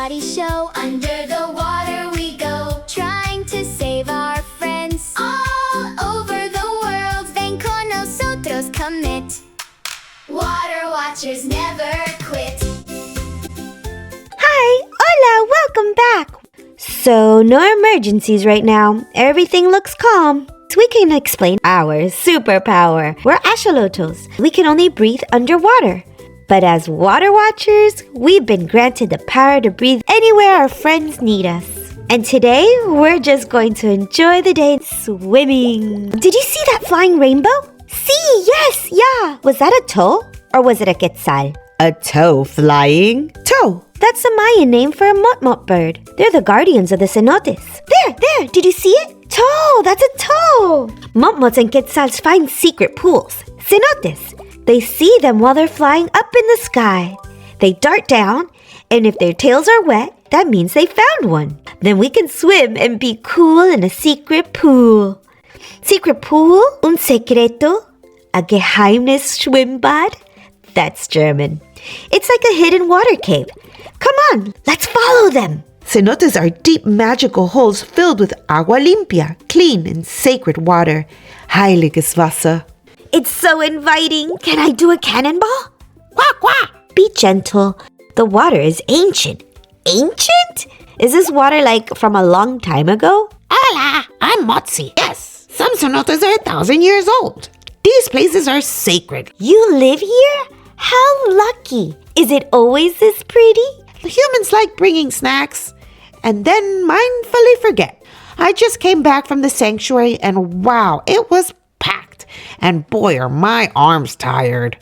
Lotti show. Under the water we go, trying to save our friends all over the world. Ven con nosotros, commit. Water watchers never quit. Hi, hola, welcome back. So, no emergencies right now. Everything looks calm. So we can explain our superpower. We're axolotos. We can only breathe underwater. But as water watchers, we've been granted the power to breathe anywhere our friends need us. And today, we're just going to enjoy the day swimming. Did you see that flying rainbow? See, yes, yeah. Was that a toe or was it a quetzal? A toe flying? Toe. That's a Mayan name for a Motmot bird. They're the guardians of the cenotes. There, did you see it? Toe, that's a toe. Motmots and quetzals find secret pools, cenotes. They see them while they're flying up in the sky. They dart down, and if their tails are wet, that means they found one. Then we can swim and be cool in a secret pool. Secret pool, un secreto, a Geheimnis schwimmbad. That's German. It's like a hidden water cave. Come on, let's follow them. Cenotes are deep magical holes filled with agua limpia, clean and sacred water. Heiliges Wasser. It's so inviting. Can I do a cannonball? Quack, quack. Be gentle. The water is ancient. Ancient? Is this water like from a long time ago? Hola, I'm Motzi. Yes, some cenotes are 1,000 years old. These places are sacred. You live here? How lucky. Is it always this pretty? The humans like bringing snacks and then mindfully forget. I just came back from the sanctuary and wow, it was packed. And boy, are my arms tired.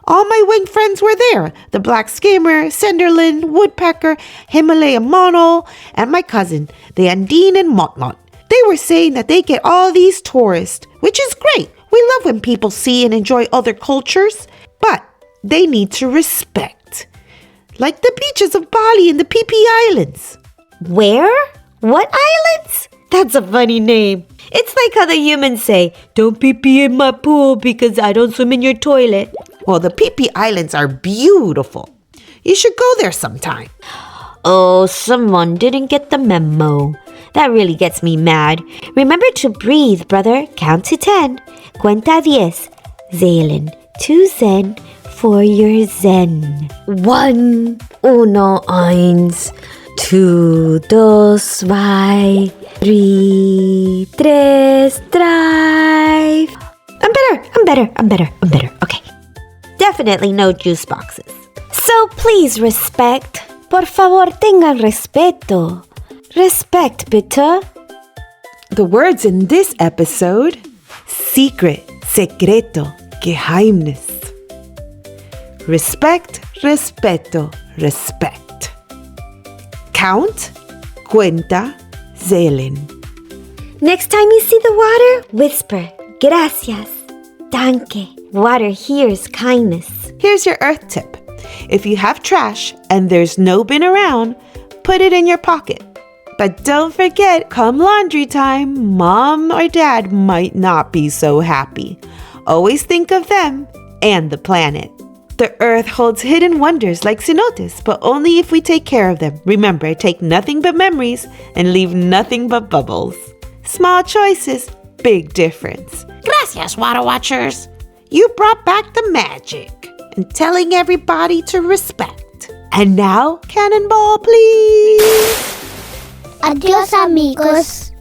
All my winged friends were there. The black skimmer, cinderlin, woodpecker, Himalayan mono, and my cousin, the Andine and Motmot. They were saying that they get all these tourists, which is great. We love when people see and enjoy other cultures, but they need to respect. Like the beaches of Bali and the Phi Phi Islands. Where? What islands? That's a funny name. It's like how the humans say, don't pee in my pool because I don't swim in your toilet. Well, the Phi Phi Islands are beautiful. You should go there sometime. Oh, someone didn't get the memo. That really gets me mad. Remember to breathe, brother. Count to 10. Cuenta 10. Zählen. 2 Zen for your Zen. 1, 1, 2, 2, 3, 3. I'm better. Okay. Definitely no juice boxes. So please respect. Por favor, tengan respeto. Respekt, bitte. The words in this episode: secret, secreto, Geheimnis. Respekt, respeto, respect. Count, cuenta, zählen. Next time you see the water, whisper, gracias, danke. Water hears kindness. Here's your earth tip. If you have trash and there's no bin around, put it in your pocket. But don't forget, come laundry time, mom or dad might not be so happy. Always think of them and the planet. The earth holds hidden wonders like cenotes, but only if we take care of them. Remember, take nothing but memories and leave nothing but bubbles. Small choices, big difference. Gracias, water watchers. You brought back the magic and telling everybody to respect. And now, cannonball, please. Adios, amigos.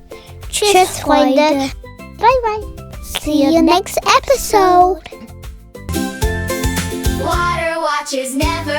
Tschüss, Freunde. Bye. See you next episode. Water watchers never